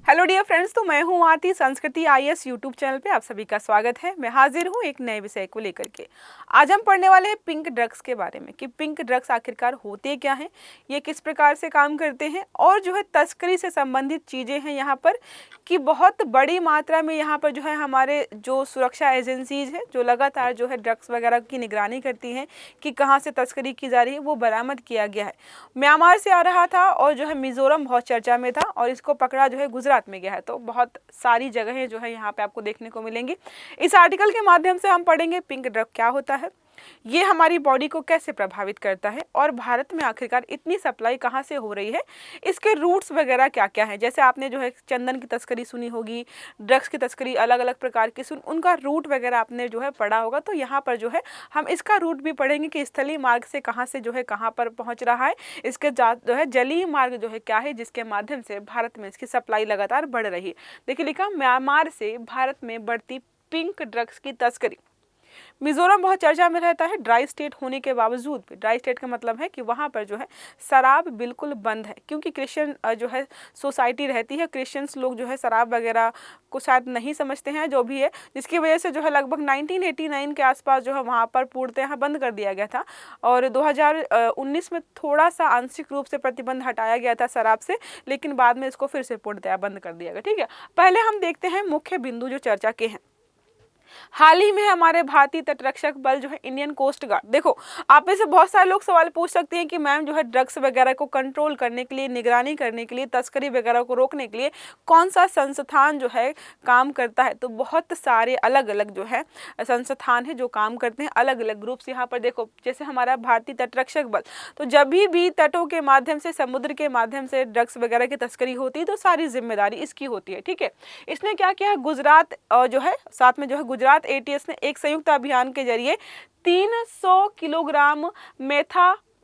Hello dear friends, तो मैं हूं आरती संस्कृति आईएएस यूट्यूब चैनल पे आप सभी का स्वागत है। मैं हाजिर हूं एक नए विषय को लेकर के। आज हम पढ़ने वाले हैं पिंक ड्रग्स के बारे में कि पिंक ड्रग्स आखिरकार होते क्या हैं, ये किस प्रकार से काम करते हैं और जो है तस्करी से संबंधित चीज़ें हैं यहाँ पर कि बहुत बड़ी मात्रा में यहाँ पर जो है हमारे जो सुरक्षा एजेंसीज हैं जो लगातार जो है ड्रग्स वगैरह की निगरानी करती हैं कि कहाँ से तस्करी की जा रही है, वो बरामद किया गया है। म्यांमार से आ रहा था और जो है मिजोरम बहुत चर्चा में था और इसको पकड़ा जो है गुजरात में गया है। तो बहुत सारी जगहें जो है यहाँ पे आपको देखने को मिलेंगी। इस आर्टिकल के माध्यम से हम पढ़ेंगे पिंक ड्रग क्या होता है, ये हमारी बॉडी को कैसे प्रभावित करता है और भारत में आखिरकार इतनी सप्लाई कहाँ से हो रही है, इसके रूट्स वगैरह क्या क्या है। जैसे आपने जो है चंदन की तस्करी सुनी होगी, ड्रग्स की तस्करी अलग अलग प्रकार की उनका रूट वगैरह आपने जो है पढ़ा होगा। तो यहाँ पर जो है हम इसका रूट भी पढ़ेंगे कि स्थलीय मार्ग से कहाँ से जो है कहाँ पर पहुँच रहा है, इसके जो है जलीय मार्ग जो है क्या है जिसके माध्यम से भारत में इसकी सप्लाई लगातार बढ़ रही है। देखिए लिखा, म्यांमार से भारत में बढ़ती पिंक ड्रग्स की तस्करी। मिजोरम बहुत चर्चा में रहता है ड्राई स्टेट होने के बावजूद भी। ड्राई स्टेट का मतलब है कि वहाँ पर जो है शराब बिल्कुल बंद है, क्योंकि क्रिश्चियन जो है सोसाइटी रहती है, क्रिश्चियंस लोग जो है शराब वगैरह को शायद नहीं समझते हैं जो भी है, जिसकी वजह से जो है लगभग 1989 के आसपास जो है वहाँ पर पूर्णतः बंद कर दिया गया था और 2019 में थोड़ा सा आंशिक रूप से प्रतिबंध हटाया गया था शराब से, लेकिन बाद में इसको फिर से पूर्णतः बंद कर दिया गया। ठीक है, पहले हम देखते हैं मुख्य बिंदु जो चर्चा के हैं। हाल ही में हमारे भारतीय तटरक्षक बल जो है इंडियन कोस्ट गार्ड, देखो आप में से बहुत सारे लोग सवाल पूछ सकते हैं कि मैम जो है ड्रग्स वगैरह को कंट्रोल करने के लिए, निगरानी करने के लिए, तस्करी वगैरह को रोकने के लिए कौन सा संस्थान जो है काम करता है। तो बहुत सारे अलग अलग जो है संस्थान है जो काम करते हैं, अलग अलग ग्रुप्स। यहाँ पर देखो जैसे हमारा भारतीय तटरक्षक बल, तो जब भी तटों के माध्यम से, समुद्र के माध्यम से ड्रग्स वगैरह की तस्करी होती है तो सारी जिम्मेदारी इसकी होती है। ठीक है, इसने क्या किया, गुजरात जो है साथ में जो है गुजरात एटीएस ने एक संयुक्त अभियान के जरिए 300 किलोग्राम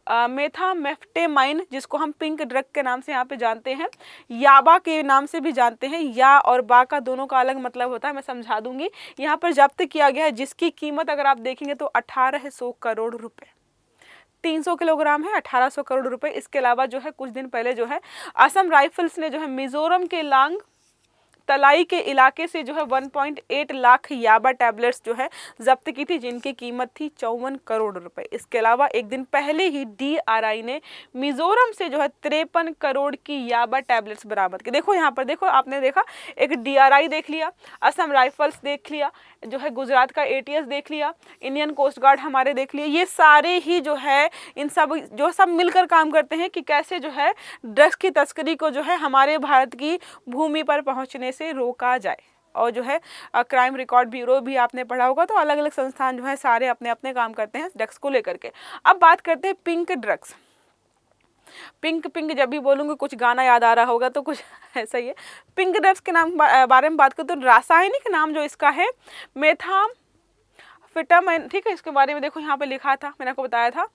मेथामेफ्टेमाइन, जिसको हम पिंक ड्रग के नाम से यहाँ पे जानते हैं, याबा के नाम से भी जानते हैं, या और बा का दोनों का अलग मतलब होता है, मैं समझा दूंगी। यहाँ पर जब्त किया गया है, जिसकी कीमत अगर आप देखेंगे तो 1800 करोड़ रुपए। 300 किलोग्राम है, 1800 करोड़ रुपए। इसके अलावा जो है कुछ दिन पहले जो है असम राइफल्स ने जो है मिजोरम के लांग तलाई के इलाके से जो है 1.8 लाख याबा टैबलेट्स जो है जब्त की थी, जिनकी कीमत थी 54 करोड़ रुपए। इसके अलावा एक दिन पहले ही डीआरआई ने मिजोरम से जो है 53 करोड़ की याबा टैबलेट्स बरामद की। देखो यहाँ पर देखो, आपने देखा एक डीआरआई देख लिया, असम राइफल्स देख लिया, जो है गुजरात का एटीएस देख लिया, इंडियन कोस्ट गार्ड हमारे देख लिए, ये सारे ही जो है इन सब मिलकर काम करते हैं कि कैसे जो है ड्रग्स की तस्करी को जो है हमारे भारत की भूमि पर पहुंचने से रोका जाए। और जो है क्राइम रिकॉर्ड ब्यूरो भी आपने पढ़ा होगा। तो अलग अलग संस्थान जो है सारे अपने अपने काम करते हैं ड्रग्स को लेकर के। अब बात करते हैं पिंक ड्रग्स। पिंक पिंक जब भी बोलूँगी कुछ गाना याद आ रहा होगा, तो कुछ ऐसा ही है। पिंक ड्रग्स के नाम बारे में बात करें तो रासायनिक नाम जो इसका है मेथाम्फेटामाइन। ठीक है, इसके बारे में देखो यहाँ पे लिखा था, मैंने आपको बताया था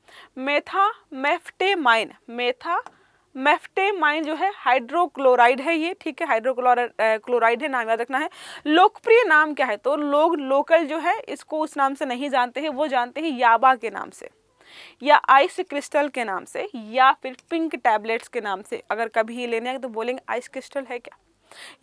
मेफ्टेमाइन जो है हाइड्रोक्लोराइड है ये। ठीक है, हाइड्रोक्लोराइड है, नाम याद रखना है। लोकप्रिय नाम क्या है, तो लोग लोकल जो है इसको उस नाम से नहीं जानते हैं, वो जानते हैं याबा के नाम से, या आइस क्रिस्टल के नाम से, या फिर पिंक टैबलेट्स के नाम से। अगर कभी लेने आए तो बोलेंगे आइस क्रिस्टल है क्या,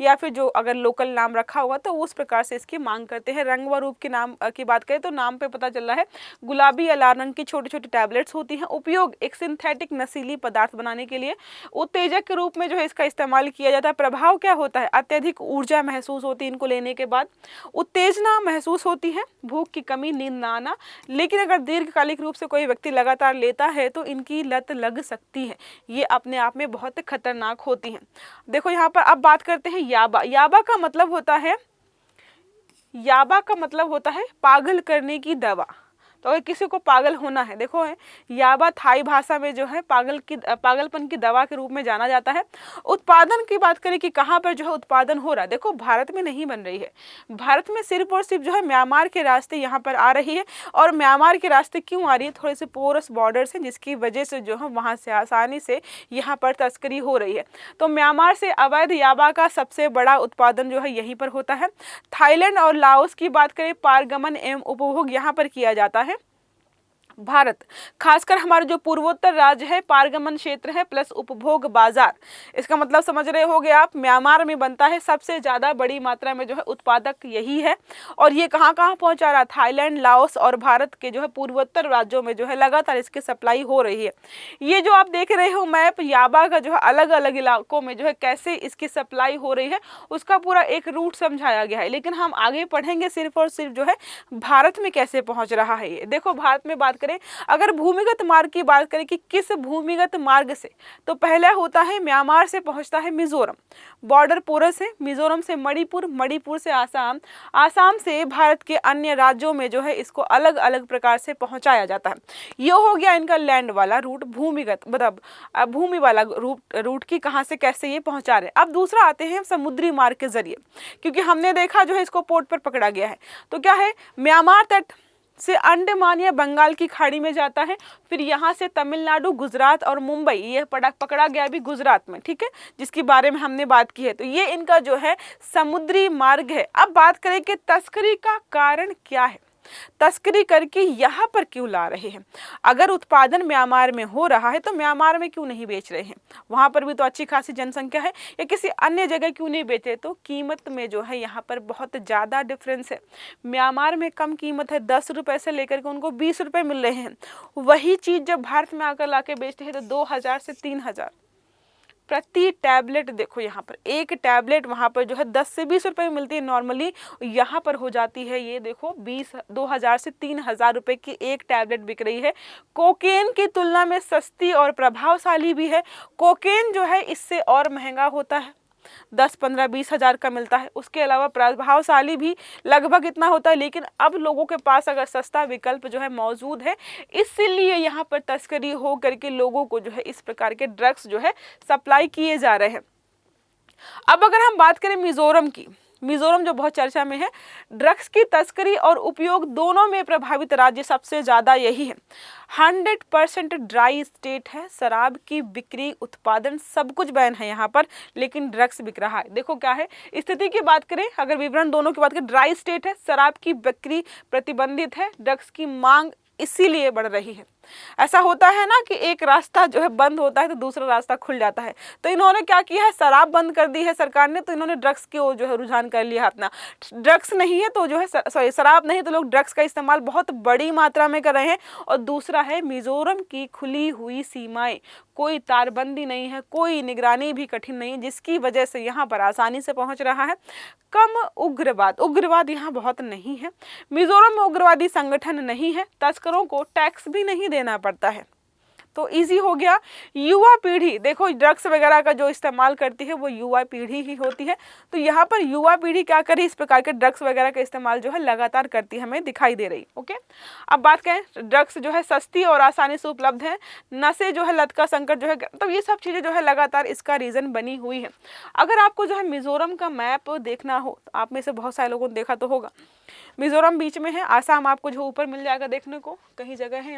या फिर जो अगर लोकल नाम रखा होगा तो उस प्रकार से इसकी मांग करते हैं। रंग व रूप के नाम की बात करें तो नाम पे पता चल रहा है गुलाबी या लाल रंग की छोटी छोटी टैबलेट्स होती हैं। उपयोग एक सिंथेटिक नशीली पदार्थ बनाने के लिए उत्तेजक के रूप में जो है इसका इस्तेमाल किया जाता है। प्रभाव क्या होता है, अत्यधिक ऊर्जा महसूस होती है इनको लेने के बाद, उत्तेजना महसूस होती है, भूख की कमी, नींद ना आना। लेकिन अगर दीर्घकालिक रूप से कोई व्यक्ति लगातार लेता है तो इनकी लत लग सकती है, ये अपने आप में बहुत खतरनाक होती हैं। देखो यहाँ पर अब बात करते हैं याबा। याबा का मतलब होता है पागल करने की दवा। तो अगर किसी को पागल होना है, देखो है याबा थाई भाषा में जो है पागलपन की दवा के रूप में जाना जाता है। उत्पादन की बात करें कि कहाँ पर जो है उत्पादन हो रहा है, देखो भारत में नहीं बन रही है, भारत में सिर्फ और सिर्फ जो है म्यांमार के रास्ते यहाँ पर आ रही है। और म्यांमार के रास्ते क्यों आ रही है, थोड़े से पोरस बॉर्डर्स हैं, जिसकी वजह से जो है वहाँ से आसानी से यहाँ पर तस्करी हो रही है। तो म्यांमार से अवैध याबा का सबसे बड़ा उत्पादन जो है यहीं पर होता है। थाईलैंड और लाओस की बात करें, पारगमन एवं उपभोग यहाँ पर किया जाता है। भारत, खासकर हमारे जो पूर्वोत्तर राज्य है, पारगमन क्षेत्र है प्लस उपभोग बाजार, इसका मतलब समझ रहे होगे आप, म्यांमार में बनता है, सबसे ज्यादा बड़ी मात्रा में जो है उत्पादक यही है। और ये कहाँ कहाँ पहुंचा रहा, थाईलैंड, लाओस और भारत के जो है पूर्वोत्तर राज्यों में जो है लगातार इसकी सप्लाई हो रही है। ये जो आप देख रहे हो मैप याबा का, जो है अलग अलग इलाकों में जो है कैसे इसकी सप्लाई हो रही है, उसका पूरा एक रूट समझाया गया है। लेकिन हम आगे पढ़ेंगे सिर्फ और सिर्फ जो है भारत में कैसे पहुंच रहा है ये। देखो भारत में बात करें, अगर भूमिगत मार्ग की बात करें कि किस भूमिगत मार्ग से, तो पहला होता है म्यांमार से पहुंचता है मिजोरम, बॉर्डर पोरस है, मिजोरम से मणिपुर, मणिपुर से आसाम, आसाम से भारत के अन्य राज्यों में जो है इसको अलग अलग प्रकार से पहुंचाया जाता है। ये हो गया इनका लैंड वाला रूट, भूमिगत मतलब भूमि वाला रूट की कहां से कैसे ये पहुंचा रहे। अब दूसरा आते हैं समुद्री मार्ग के जरिए, क्योंकि हमने देखा जो है इसको पोर्ट पर पकड़ा गया है, तो क्या है म्यांमार तट से अंडमान या बंगाल की खाड़ी में जाता है, फिर यहाँ से तमिलनाडु, गुजरात और मुंबई, ये पकड़ा गया भी गुजरात में, ठीक है, जिसके बारे में हमने बात की है। तो ये इनका जो है समुद्री मार्ग है। अब बात करें कि तस्करी का कारण क्या है, तस्करी करके यहाँ पर क्यों ला रहे हैं। अगर उत्पादन म्यांमार में हो रहा है तो म्यांमार में क्यों नहीं बेच रहे हैं, वहां पर भी तो अच्छी खासी जनसंख्या है, या किसी अन्य जगह क्यों नहीं बेचे। तो कीमत में जो है यहाँ पर बहुत ज़्यादा डिफरेंस है। म्यांमार में कम कीमत है, 10 रुपये से लेकर के उनको 20 रुपये मिल रहे हैं। वही चीज़ जब भारत में आकर ला के बेचते हैं तो 2000 से 3000 प्रति टैबलेट। देखो यहाँ पर एक टैबलेट वहाँ पर जो है 10 से 20 रुपए में मिलती है नॉर्मली, यहाँ पर हो जाती है ये देखो 2000 से 3000 रुपए की एक टैबलेट बिक रही है। कोकेन की तुलना में सस्ती और प्रभावशाली भी है। कोकेन जो है इससे और महंगा होता है, 10, 15, 20 हजार का मिलता है। उसके अलावा प्रभावशाली भी लगभग इतना होता है। लेकिन अब लोगों के पास अगर सस्ता विकल्प जो है मौजूद है, इसलिए यहाँ पर तस्करी हो करके लोगों को जो है इस प्रकार के ड्रग्स जो है सप्लाई किए जा रहे हैं। अब अगर हम बात करें मिजोरम की, मिजोरम जो बहुत चर्चा में है, ड्रग्स की तस्करी और उपयोग दोनों में प्रभावित राज्य सबसे ज्यादा यही है। 100% ड्राई स्टेट है, शराब की बिक्री, उत्पादन सब कुछ बैन है यहाँ पर, लेकिन ड्रग्स बिक रहा है। देखो क्या है स्थिति की बात करें, अगर विवरण दोनों की बात करें, ड्राई स्टेट है, शराब की बिक्री प्रतिबंधित है, ड्रग्स की मांग इसीलिए बढ़ रही है। ऐसा होता है ना कि एक रास्ता जो है बंद होता है तो दूसरा रास्ता खुल जाता है। तो इन्होंने क्या किया है, शराब बंद कर दी है सरकार ने, तो इन्होंने ड्रग्स की ओर जो है रुझान कर लिया अपना। ड्रग्स नहीं है तो जो है सॉरी शराब नहीं तो लोग ड्रग्स का इस्तेमाल बहुत बड़ी मात्रा में कर रहे हैं। और दूसरा है मिजोरम की खुली हुई सीमाएं, कोई तारबंदी नहीं है, कोई निगरानी भी कठिन नहीं, जिसकी वजह से यहाँ पर आसानी से पहुँच रहा है। कम उग्रवाद यहाँ बहुत नहीं है। मिजोरम में उग्रवादी संगठन नहीं है, तस्करों को टैक्स भी नहीं देना पड़ता है, तो इजी हो गया। युवा पीढ़ी, देखो ड्रग्स वगैरह का जो इस्तेमाल करती है वो युवा पीढ़ी ही होती है। तो यहाँ पर युवा पीढ़ी क्या करे, इस प्रकार के ड्रग्स वगैरह का इस्तेमाल जो है लगातार करती हमें दिखाई दे रही। ओके, अब बात करें, ड्रग्स जो है सस्ती और आसानी से उपलब्ध है, नशे जो है, लत का संकट जो है, तो ये सब चीज़ें जो है लगातार इसका रीज़न बनी हुई है। अगर आपको जो है मिजोरम का मैप देखना हो, आप में से बहुत सारे लोगों ने देखा तो होगा, मिजोरम बीच में है, आसाम आपको जो ऊपर मिल जाएगा देखने को, कहीं जगह है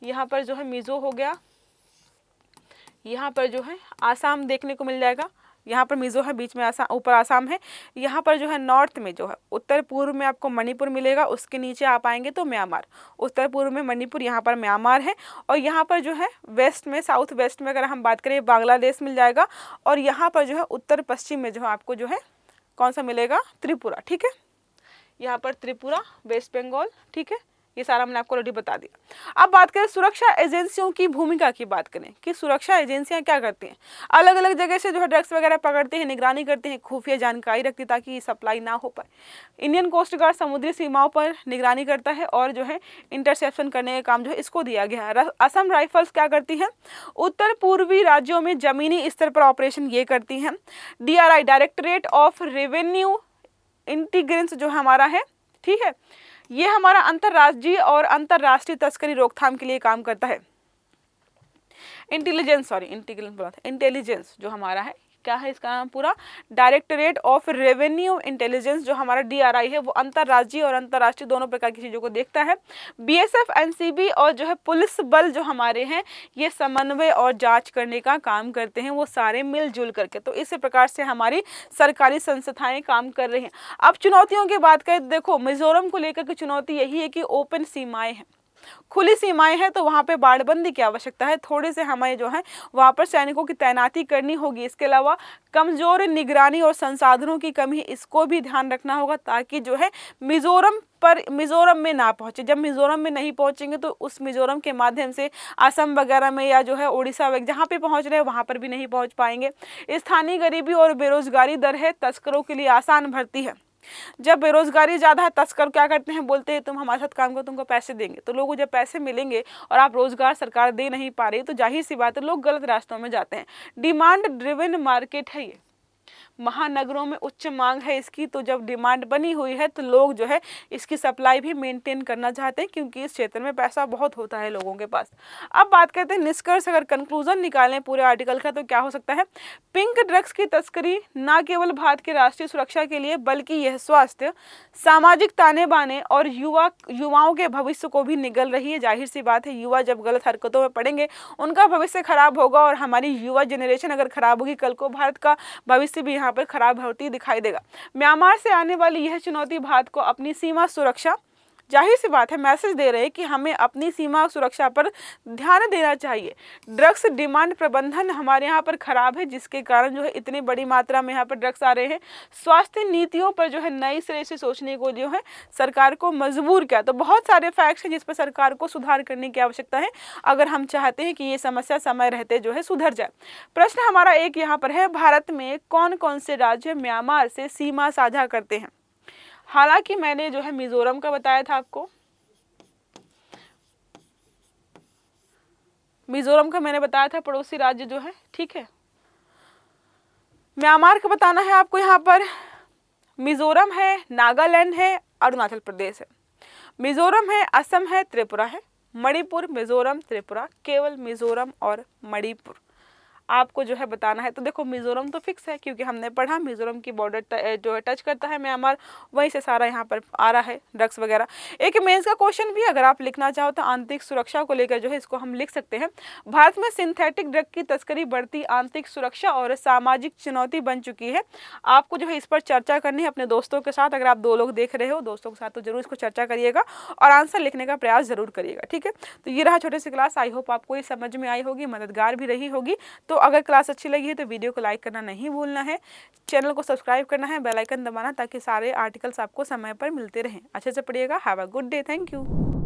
यहाँ पर जो है मिजो हो गया, यहाँ पर जो है आसाम देखने को मिल जाएगा, यहाँ पर मिजो है, बीच में आसाम, ऊपर आसाम है। यहाँ पर जो है नॉर्थ में जो है उत्तर पूर्व में आपको मणिपुर मिलेगा, उसके नीचे आप आएंगे तो म्यांमार, उत्तर पूर्व में मणिपुर, यहाँ पर म्यांमार है। और यहाँ पर जो है वेस्ट में, साउथ वेस्ट में अगर हम बात करें बांग्लादेश मिल जाएगा। और यहाँ पर जो है उत्तर पश्चिम में जो है आपको जो है कौन सा मिलेगा, त्रिपुरा, ठीक है, यहाँ पर त्रिपुरा, वेस्ट बंगाल, ठीक है, ये सारा मैंने आपको ऑलरेडी बता दिया। अब बात करें सुरक्षा एजेंसियों की भूमिका की बात करें कि सुरक्षा एजेंसियां क्या करती हैं, अलग अलग जगह से जो है ड्रग्स वगैरह पकड़ते हैं, निगरानी करते हैं, खुफिया जानकारी रखती है ताकि सप्लाई ना हो पाए। इंडियन कोस्ट गार्ड समुद्री सीमाओं पर निगरानी करता है और जो है इंटरसेप्शन करने का काम जो है इसको दिया गया है। असम राइफल्स क्या करती है, उत्तर पूर्वी राज्यों में जमीनी स्तर पर ऑपरेशन ये करती हैं। DRI, directorate of revenue integrins जो हमारा है, ठीक है, ये हमारा अंतर्राज्यीय और अंतर्राष्ट्रीय तस्करी रोकथाम के लिए काम करता है। इंटेलिजेंस जो हमारा है, क्या है इसका नाम पूरा, डायरेक्टरेट ऑफ रेवेन्यू इंटेलिजेंस, जो हमारा DRI है वो अंतर्राज्यीय और अंतर्राष्ट्रीय दोनों प्रकार की चीज़ों को देखता है। BSF, NCB और जो है पुलिस बल जो हमारे हैं, ये समन्वय और जांच करने का काम करते हैं, वो सारे मिलजुल करके। तो इस प्रकार से हमारी सरकारी संस्थाएं काम कर रही हैं। अब चुनौतियों की बात करें, देखो मिजोरम को लेकर के चुनौती यही है कि ओपन सीमाएं हैं, खुली सीमाएं हैं तो वहाँ पे बाड़बंदी की आवश्यकता है, थोड़े से हमें जो है वहाँ पर सैनिकों की तैनाती करनी होगी। इसके अलावा कमजोर निगरानी और संसाधनों की कमी, इसको भी ध्यान रखना होगा ताकि जो है मिजोरम में ना पहुंचे। जब मिजोरम में नहीं पहुंचेंगे तो उस मिजोरम के माध्यम से असम वगैरह में या जो है उड़ीसा वगैरह जहाँ पे पहुंच रहे हैं वहाँ पर भी नहीं पहुंच पाएंगे। स्थानीय गरीबी और बेरोजगारी दर है, तस्करों के लिए आसान भर्ती है। जब बेरोजगारी ज़्यादा है, तस्कर क्या करते हैं, बोलते हैं तुम हमारे साथ काम करो, तुमको पैसे देंगे। तो लोगों को जब पैसे मिलेंगे और आप रोजगार सरकार दे नहीं पा रही तो जाहिर सी बात है लोग गलत रास्तों में जाते हैं। डिमांड ड्रिवन मार्केट है ये, महानगरों में उच्च मांग है इसकी, तो जब डिमांड बनी हुई है तो लोग जो है इसकी सप्लाई भी मेंटेन करना चाहते हैं क्योंकि इस क्षेत्र में पैसा बहुत होता है लोगों के पास। अब बात करते हैं निष्कर्ष, अगर कंक्लूजन निकालें पूरे आर्टिकल का तो क्या हो सकता है। पिंक ड्रग्स की तस्करी न केवल भारत की राष्ट्रीय सुरक्षा के लिए बल्कि यह स्वास्थ्य, सामाजिक ताने बाने और युवाओं के भविष्य को भी निगल रही है। जाहिर सी बात है युवा जब गलत हरकतों में पड़ेंगे उनका भविष्य खराब होगा और हमारी युवा जनरेशन अगर खराब होगी कल को भारत का भविष्य भी यहाँ पर खराब होती दिखाई देगा। म्यांमार से आने वाली यह चुनौती भारत को अपनी सीमा सुरक्षा, जाहिर सी बात है मैसेज दे रहे हैं कि हमें अपनी सीमा सुरक्षा पर ध्यान देना चाहिए। ड्रग्स डिमांड प्रबंधन हमारे यहाँ पर खराब है जिसके कारण जो है इतनी बड़ी मात्रा में यहाँ पर ड्रग्स आ रहे हैं। स्वास्थ्य नीतियों पर जो है नई सिरे से सोचने को जो है सरकार को मजबूर किया। तो बहुत सारे फैक्ट्स हैं जिस पर सरकार को सुधार करने की आवश्यकता है अगर हम चाहते हैं कि ये समस्या समय रहते जो है सुधर जाए। प्रश्न हमारा एक यहाँ पर है, भारत में कौन कौन से राज्य म्यांमार से सीमा साझा करते हैं। हालांकि मैंने जो है मिजोरम का बताया था आपको, मिजोरम का मैंने बताया था पड़ोसी राज्य जो है, ठीक है। म्यांमार का बताना है आपको, यहाँ पर मिजोरम है, नागालैंड है, अरुणाचल प्रदेश है। मिजोरम है, असम है, त्रिपुरा है, मणिपुर, मिजोरम, त्रिपुरा, केवल मिजोरम और मणिपुर आपको जो है बताना है। तो देखो मिजोरम तो फिक्स है क्योंकि हमने पढ़ा मिजोरम की बॉर्डर जो है टच करता है म्यांमार, वहीं से सारा यहाँ पर आ रहा है ड्रग्स वगैरह। एक मेंस का क्वेश्चन भी अगर आप लिखना चाहो तो आंतरिक सुरक्षा को लेकर जो है इसको हम लिख सकते हैं। भारत में सिंथेटिक ड्रग की तस्करी बढ़ती आंतरिक सुरक्षा और सामाजिक चुनौती बन चुकी है। आपको जो है इस पर चर्चा करनी है अपने दोस्तों के साथ। अगर आप 2 लोग देख रहे हो दोस्तों के साथ तो जरूर इसको चर्चा करिएगा और आंसर लिखने का प्रयास जरूर करिएगा, ठीक है। तो ये रहा छोटे से क्लास, आई होप आपको ये समझ में आई होगी, मददगार भी रही होगी। तो अगर क्लास अच्छी लगी है तो वीडियो को लाइक करना नहीं भूलना है, चैनल को सब्सक्राइब करना है, बेल आइकन दबाना ताकि सारे आर्टिकल्स आपको समय पर मिलते रहें। अच्छे से पढ़िएगा। Have a good day, thank you.